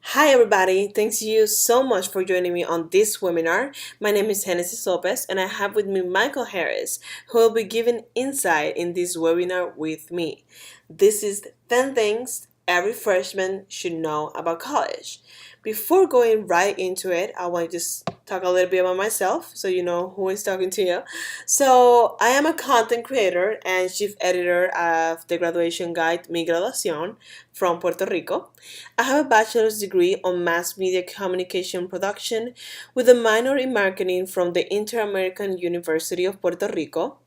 Hi, everybody. Thanks you so much for joining me on this webinar. My name is Genesis Lopez, and I have with me Michael Harris, who will be giving insight in this webinar with me. This is 10 things every freshman should know about college. Before going right into it, I want to just talk a little bit about myself so you know who is talking to you. So, I am a content creator and chief editor of the graduation guide Mi Graduación from Puerto Rico. I have a bachelor's degree on mass media communication production with a minor in marketing from the Inter-American University of Puerto Rico,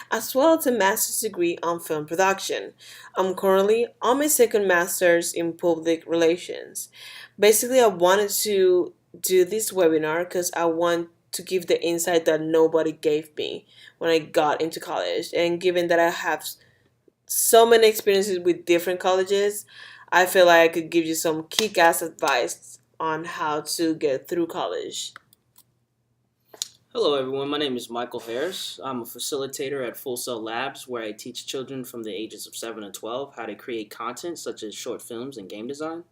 as well as a master's degree on film production. I'm currently on my second master's in public relations. Basically, I wanted to do this webinar because I want to give the insight that nobody gave me when I got into college. And given that I have so many experiences with different colleges, I feel like I could give you some kick ass advice on how to get through college. Hello, everyone. My name is Michael Harris. I'm a facilitator at Full Sail Labs, where I teach children from the ages of 7 to 12 how to create content such as short films and game design.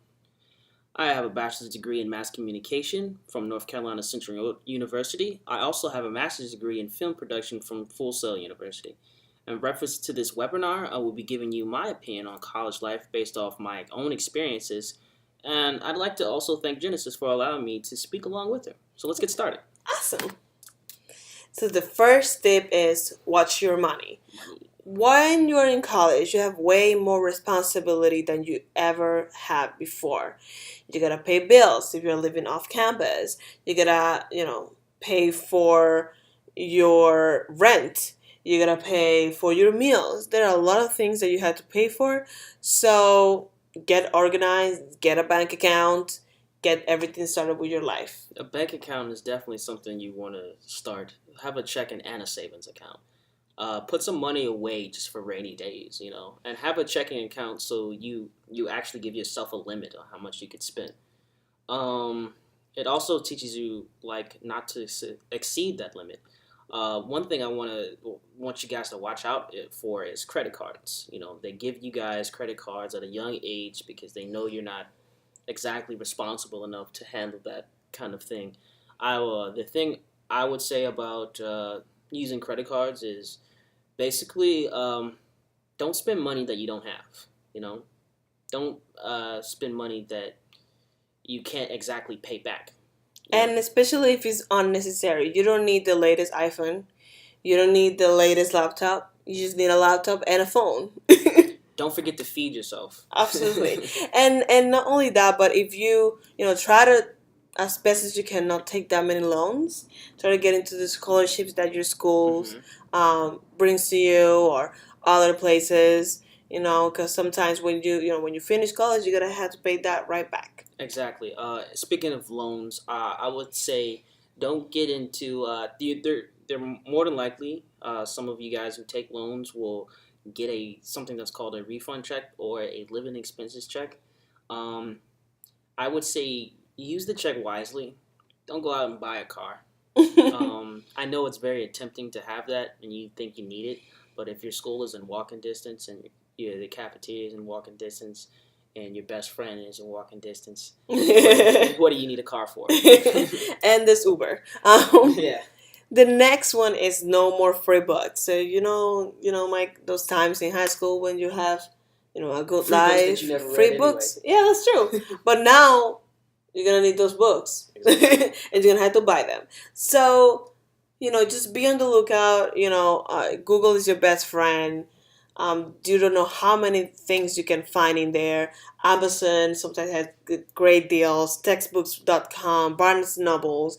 I have a bachelor's degree in mass communication from North Carolina Central University. I also have a master's degree in film production from Full Sail University. In reference to this webinar, I will be giving you my opinion on college life based off my own experiences, and I'd like to also thank Genesis for allowing me to speak along with her. So let's get started. Awesome. So the first tip is watch your money. When you're in college, you have way more responsibility than you ever had before. You gotta pay bills if you're living off campus. You gotta, pay for your rent. You gotta pay for your meals. There are a lot of things that you have to pay for. So get organized, get a bank account, get everything started with your life. A bank account is definitely something you want to start. Have a checking and a savings account. Put some money away just for rainy days, and have a checking account so you actually give yourself a limit on how much you could spend. Um, it also teaches you like not to exceed that limit. One thing I want you guys to watch out for is credit cards. They give you guys credit cards at a young age because they know you're not exactly responsible enough to handle that kind of thing. The thing I would say about using credit cards is basically don't spend money that you don't have. You know, don't spend money that you can't exactly pay back. And especially if it's unnecessary. You don't need the latest iPhone. You don't need the latest laptop. You just need a laptop and a phone. Don't forget to feed yourself. Absolutely. And not only that, but if you try to, as best as you can, not take that many loans. Try to get into the scholarships that your schools brings to you or other places. Because sometimes when you finish college, you're gonna have to pay that right back. Exactly. Speaking of loans, I would say don't get into. They're more than likely. Some of you guys who take loans will get something that's called a refund check or a living expenses check. Um, I would say use the check wisely. Don't go out and buy a car. I know it's very tempting to have that and you think you need it, but if your school is in walking distance and the cafeteria is in walking distance and your best friend is in walking distance, what do you need a car for? And this Uber. Yeah. The next one is no more free books. So Mike, those times in high school when you have, a good Free books that life, you never free read books. Yeah, that's true. But now you're gonna need those books, and you're gonna have to buy them. So, just be on the lookout. Google is your best friend. You don't know how many things you can find in there. Amazon sometimes has great deals. Textbooks.com, Barnes Nobles,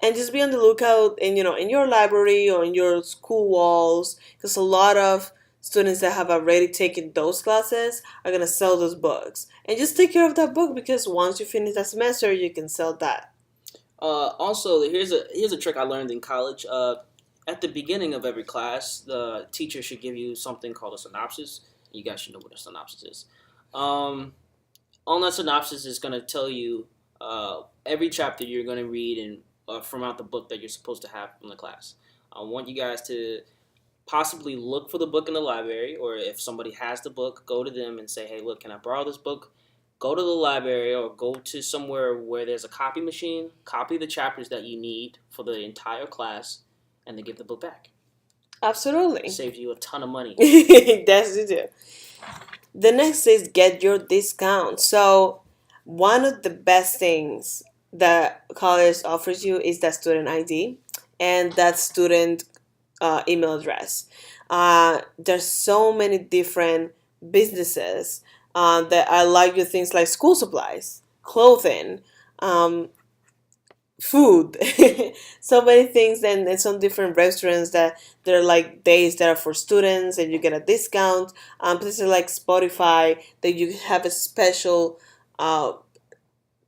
and just be on the lookout in your library or in your school walls, because a lot of students that have already taken those classes are going to sell those books, and just take care of that book because once you finish that semester you can sell that. Also, here's a trick I learned in college. At the beginning of every class, the teacher should give you something called a synopsis. You guys should know what a synopsis is. Um, on that synopsis is going to tell you every chapter you're going to read and from out the book that you're supposed to have in the class. I want you guys to possibly look for the book in the library, or if somebody has the book, go to them and say, "Hey, look, can I borrow this book?" Go to the library or go to somewhere where there's a copy machine, copy the chapters that you need for the entire class, and then give the book back. Absolutely. Saves you a ton of money. That's it. The next is get your discount. So, one of the best things that college offers you is that student ID and that student email address. There's so many different businesses that allow you things like school supplies, clothing, um, food, so many things, and some different restaurants that they're like days that are for students and you get a discount. Places like Spotify that you have a special uh,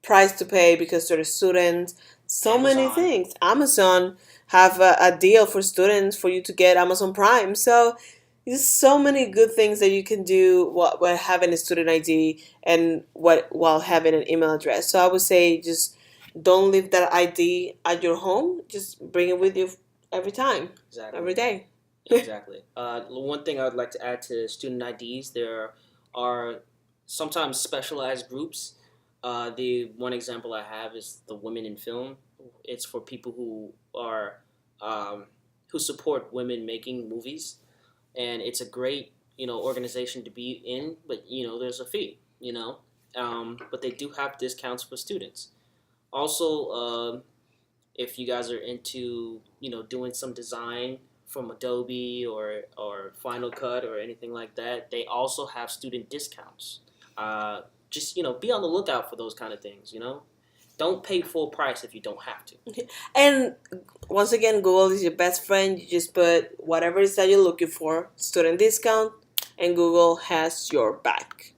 price to pay because they're a student. So many Amazon. things. Amazon have a deal for students for you to get Amazon Prime. So there's so many good things that you can do while having a student ID and what while having an email address. So I would say just don't leave that ID at your home. Just bring it with you every time, Exactly. every day. Exactly. One thing I would like to add to student IDs, there are sometimes specialized groups. The one example I have is the Women in Film. It's for people um, who support women making movies, and it's a great organization to be in. But there's a fee. But they do have discounts for students. Also, if you guys are into doing some design from Adobe or Final Cut or anything like that, they also have student discounts. Just be on the lookout for those kind of things. Don't pay full price if you don't have to. And once again, Google is your best friend. You just put whatever it is that you're looking for, student discount, and Google has your back.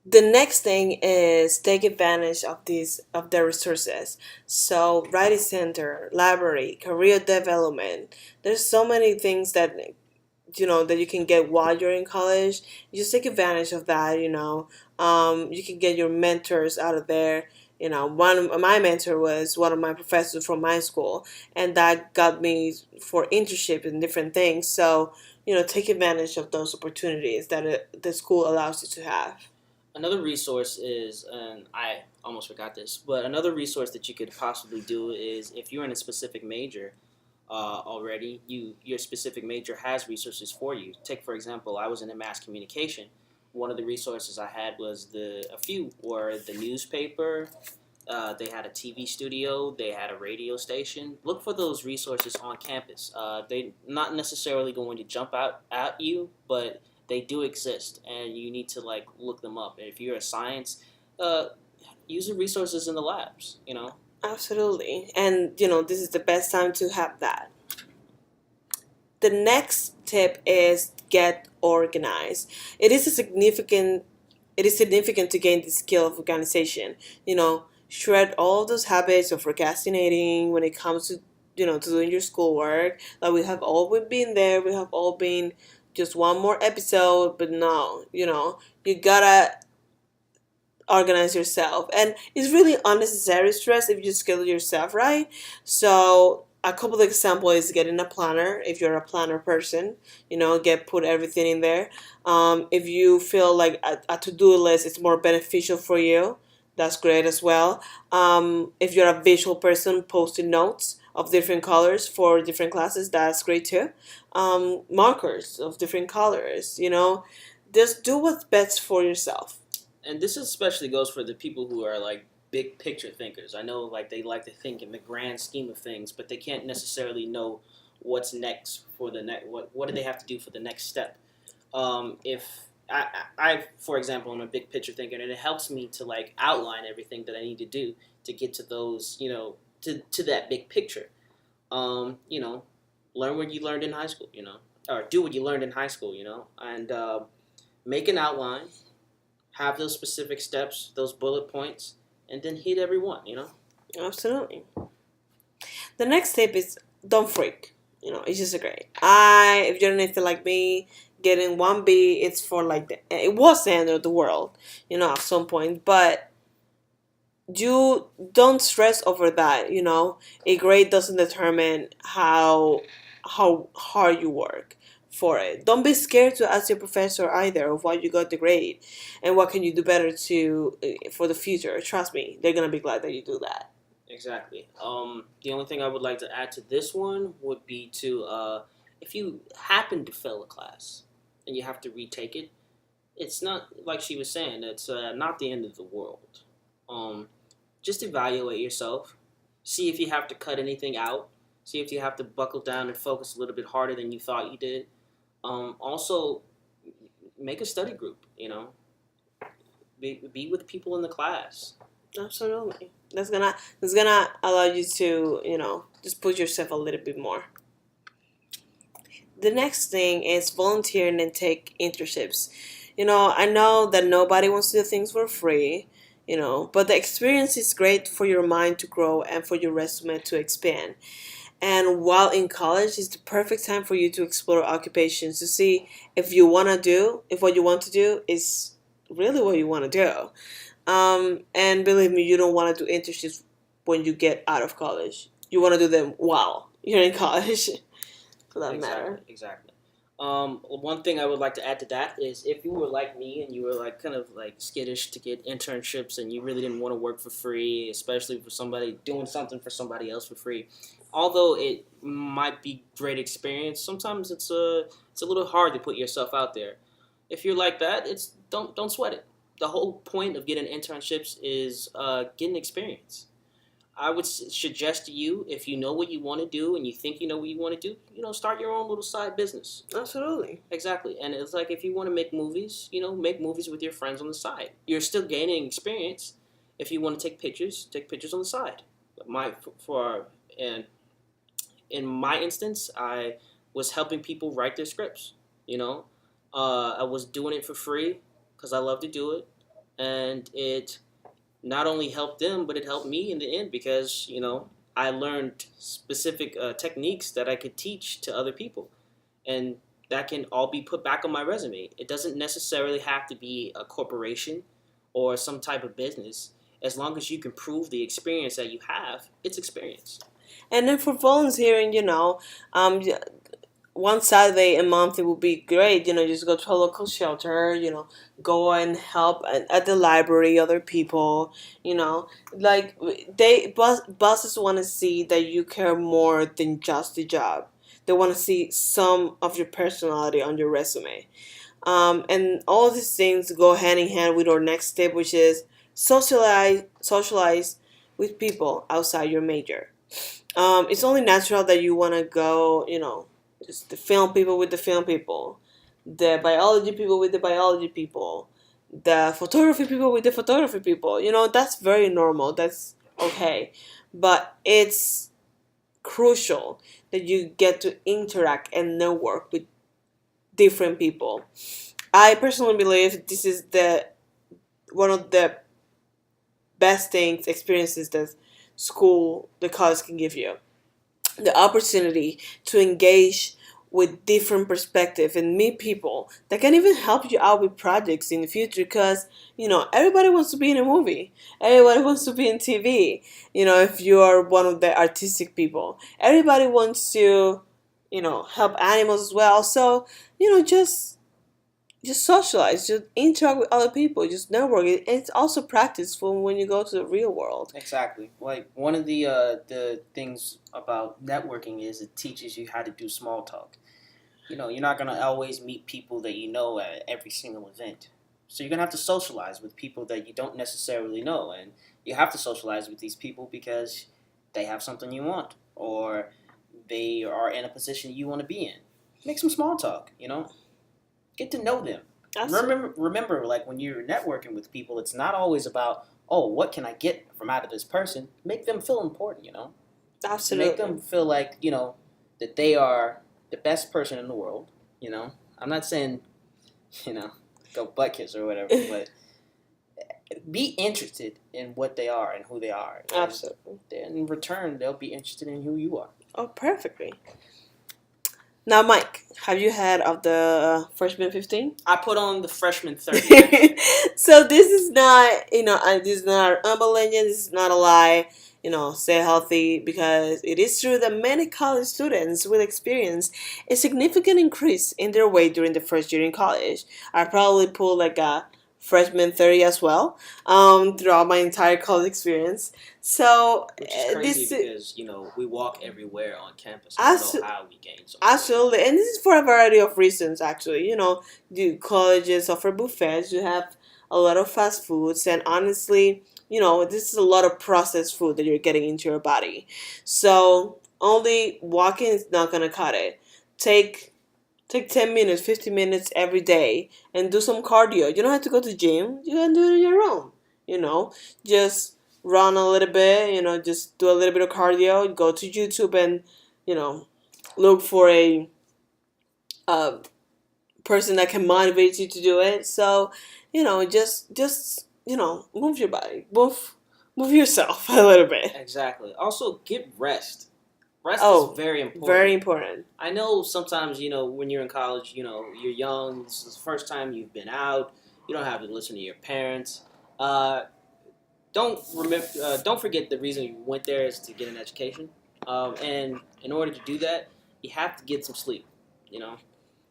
The next thing is take advantage of these of the resources. So writing center, library, career development. There's so many things that that you can get while you're in college. You just take advantage of that. You can get your mentors out of there. One of my mentor was one of my professors from my school, and that got me for internship and different things. So take advantage of those opportunities that the school allows you to have. Another resource is, and I almost forgot this, but another resource that you could possibly do is if you're in a specific major already, your specific major has resources for you. Take for example, I was in a mass communication. One of the resources I had was a few were the newspaper. They had a TV studio. They had a radio station. Look for those resources on campus. They're not necessarily going to jump out at you, but they do exist, and you need to look them up. And if you're a science, uh, use the resources in the labs. Absolutely. And this is the best time to have that. The next tip is get organized. It is significant to gain the skill of organization. Shred all those habits of procrastinating when it comes to to doing your schoolwork. Like we have all been there. We have all been just one more episode, but no, you gotta organize yourself, and it's really unnecessary stress if you schedule yourself right. So a couple of examples is getting a planner if you're a planner person. Get put everything in there. If you feel like a to-do list is more beneficial for you, that's great as well. If you're a visual person, posting notes of different colors for different classes, that's great too. Markers of different colors, just do what's best for yourself. And this especially goes for the people who are big picture thinkers. I know they like to think in the grand scheme of things, but they can't necessarily know what's next for the next. What do they have to do for the next step? If for example, I'm a big picture thinker, and it helps me to outline everything that I need to do to get to those, to that big picture. You know, learn what you learned in high school, or do what you learned in high school, and make an outline, have those specific steps, those bullet points, and then hit every one. Absolutely. The next tip is don't freak. It's just a great. If you're anything like me, getting 1B, it's for it was the end of the world, at some point. But you don't stress over that. A grade doesn't determine how hard you work. for it. Don't be scared to ask your professor either of why you got the grade and what can you do better to for the future. Trust me, they're gonna be glad that you do that. Exactly. The only thing I would like to add to this one would be to if you happen to fail a class and you have to retake it, it's not like she was saying. It's not the end of the world. Um, just evaluate yourself. See if you have to cut anything out. See if you have to buckle down and focus a little bit harder than you thought you did. Also, make a study group. Be with people in the class. Absolutely. That's gonna allow you to, just push yourself a little bit more. The next thing is volunteering and take internships. I know that nobody wants to do things for free, but the experience is great for your mind to grow and for your resume to expand. And while in college is the perfect time for you to explore occupations to see if what you want to do is really what you want to do. And believe me, you don't want to do internships when you get out of college. You want to do them while you're in college, for that matter. Exactly. One thing I would like to add to that is if you were like me and you were like kind of like skittish to get internships and you really didn't want to work for free, especially for somebody doing something for somebody else for free, although it might be great experience, sometimes it's a little hard to put yourself out there. If you're like that, it's don't sweat it. The whole point of getting internships is getting experience. I would suggest to you, if you know what you want to do and you think you know what you want to do, start your own little side business. Absolutely. Exactly. And it's like if you want to make movies, make movies with your friends on the side. You're still gaining experience. If you want to take pictures on the side. And in my instance, I was helping people write their scripts. I was doing it for free because I love to do it, and it not only helped them, but it helped me in the end because I learned specific techniques that I could teach to other people, and that can all be put back on my resume. It doesn't necessarily have to be a corporation or some type of business. As long as you can prove the experience that you have, it's experience. And then for volunteering, one Saturday a month it would be great. Just go to a local shelter. Go and help at the library, other people. Like bosses want to see that you care more than just the job. They want to see some of your personality on your resume. And all these things go hand in hand with our next step, which is socialize with people outside your major. It's only natural that you want to go, just the film people with the film people, the biology people with the biology people, the photography people with the photography people. That's very normal. That's okay. But it's crucial that you get to interact and network with different people. I personally believe this is the one of the best things, experiences that the college can give you. The opportunity to engage with different perspective and meet people that can even help you out with projects in the future because everybody wants to be in a movie, everybody wants to be in TV. If you are one of the artistic people, everybody wants to help animals as well. So just socialize, just interact with other people, just network. It's also practice for when you go to the real world. Exactly. Like one of the things about networking is it teaches you how to do small talk. You're not gonna always meet people that you know at every single event. So you're gonna have to socialize with people that you don't necessarily know, and you have to socialize with these people because they have something you want, or they are in a position you want to be in. Make some small talk. Get to know them. Remember, like when you're networking with people, it's not always about, oh, what can I get from out of this person? Make them feel important, Absolutely. Make them feel like, that they are the best person in the world, I'm not saying, go butt kiss or whatever, but be interested in what they are and who they are. Absolutely. And in return, they'll be interested in who you are. Oh, perfectly. Now, Mike, have you heard of the freshman 15? I put on the freshman 30. So this is not, this is not an urban legend. This is not a lie. stay healthy, because it is true that many college students will experience a significant increase in their weight during the first year in college. I probably pulled like a freshman 30 as well, throughout my entire college experience. So Which is crazy this because we walk everywhere on campus. I don't as know how we gain so much weight. absolutely, and this is for a variety of reasons. Actually, the colleges offer buffets. You have a lot of fast foods, and honestly, this is a lot of processed food that you're getting into your body. So only walking is not gonna cut it. Take Take 10 minutes, 15 minutes every day and do some cardio. You don't have to go to the gym. You can do it on your own. You know, just run a little bit, just do a little bit of cardio. Go to YouTube and, you know, look for a uh, person that can motivate you to do it. So, just move your body. Move yourself a little bit. Exactly. Also, get rest. Rest is Oh, very very important. important. I know sometimes, when you're in college, you're young. This is the first time you've been out. You don't have to listen to your parents. Uh, don't forget the reason you went there is to get an education. And in order to do that, you have to get some sleep. You know,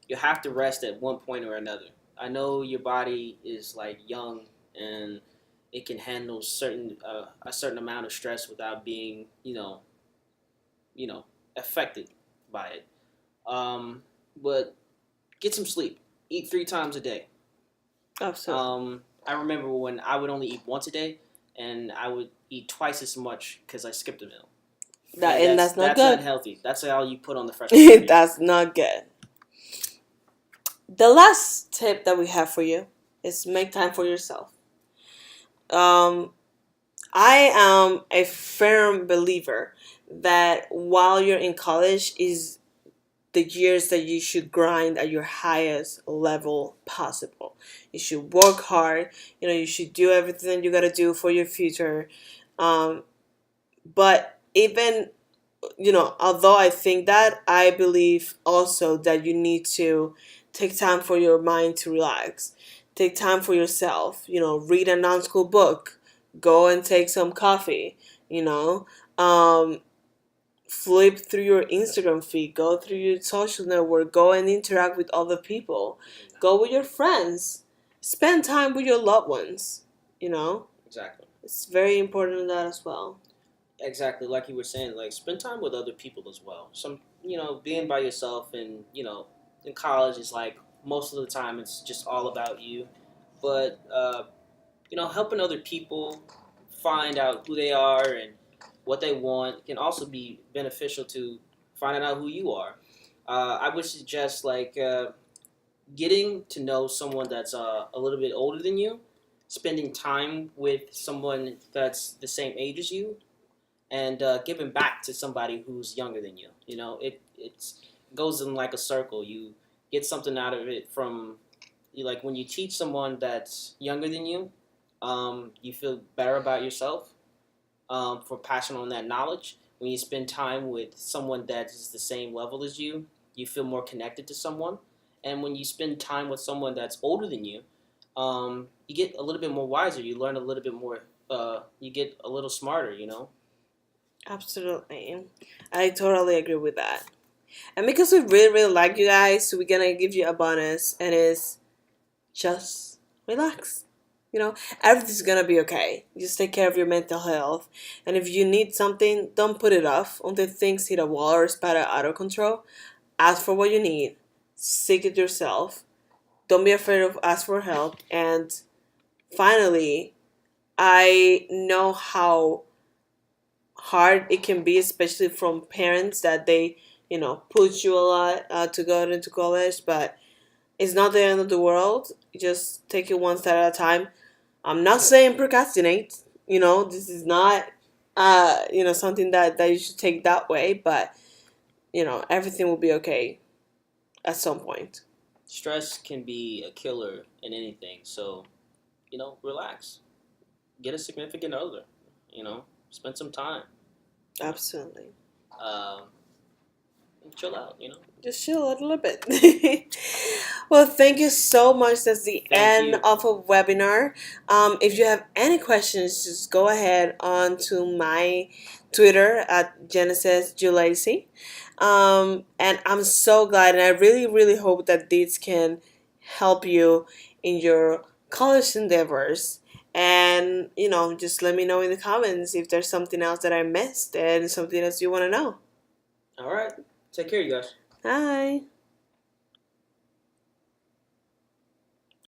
you have to rest at one point or another. I know your body is like young and it can handle a certain amount of stress without being you know affected by it. But get some sleep. Eat 3 times a day. Absolutely. I remember when I would only eat once a day, and I would eat twice as much because I skipped a meal. That And and that's that's not that's not good. healthy. That's how you put on the freshman 30. That's not good. The last tip that we have for you is make time for yourself. Um, I am a firm believer that while you're in college is the years that you should grind at your highest level possible. You should work hard. You should do everything that you gotta do for your future. Um, but even although I think that, I believe also that you need to take time for your mind to relax. Take time for yourself. Read a non-school book. Go and take some coffee. You know, um, flip through your Instagram feed. Go through your social network. Go and interact with other people. Go with your friends. Spend time with your loved ones. Exactly. It's very important in that as well. Exactly. Like you were saying, like spend time with other people as well. Being by yourself and in college is like most of the time it's just all about you. But helping other people find out who they are and what they want can also be beneficial to finding out who you are. I would suggest getting to know someone that's a little bit older than you, spending time with someone that's the same age as you, and giving back to somebody who's younger than you. It goes in like a circle. You get something out of it from like when you teach someone that's younger than you, you feel better about yourself for passing on that knowledge. When you spend time with someone that is the same level as you feel more connected to someone. And when you spend time with someone that's older than you, you get a little bit more wiser. You learn a little bit more. You get a little smarter. Absolutely. I totally agree with that. And because we really, really like you guys, so we're gonna give you a bonus, and it's just relax. Everything's gonna be okay. Just take care of your mental health. And if you need something, don't put it off until things hit a wall or spiral out of control. Ask for what you need. Seek it yourself. Don't be afraid of ask for help. And finally, I know how hard it can be, especially from parents that they, push you a lot to go into college, but it's not the end of the world. Just take it one step at a time. I'm not saying procrastinate. This is not, something that you should take that way, but, everything will be okay at some point. Stress can be a killer in anything. So relax. Get a significant other. Spend some time. Absolutely. Um, chill out. just chill a little bit. Well, thank you so much. That's the Thank end you. of a webinar. If you have any questions, just go ahead on to my Twitter at Genesis Julacy. And I'm so glad, and I really, really hope that this can help you in your college endeavors. And, just let me know in the comments if there's something else that I missed and something else you want to know. All right. Take care, you guys. Bye.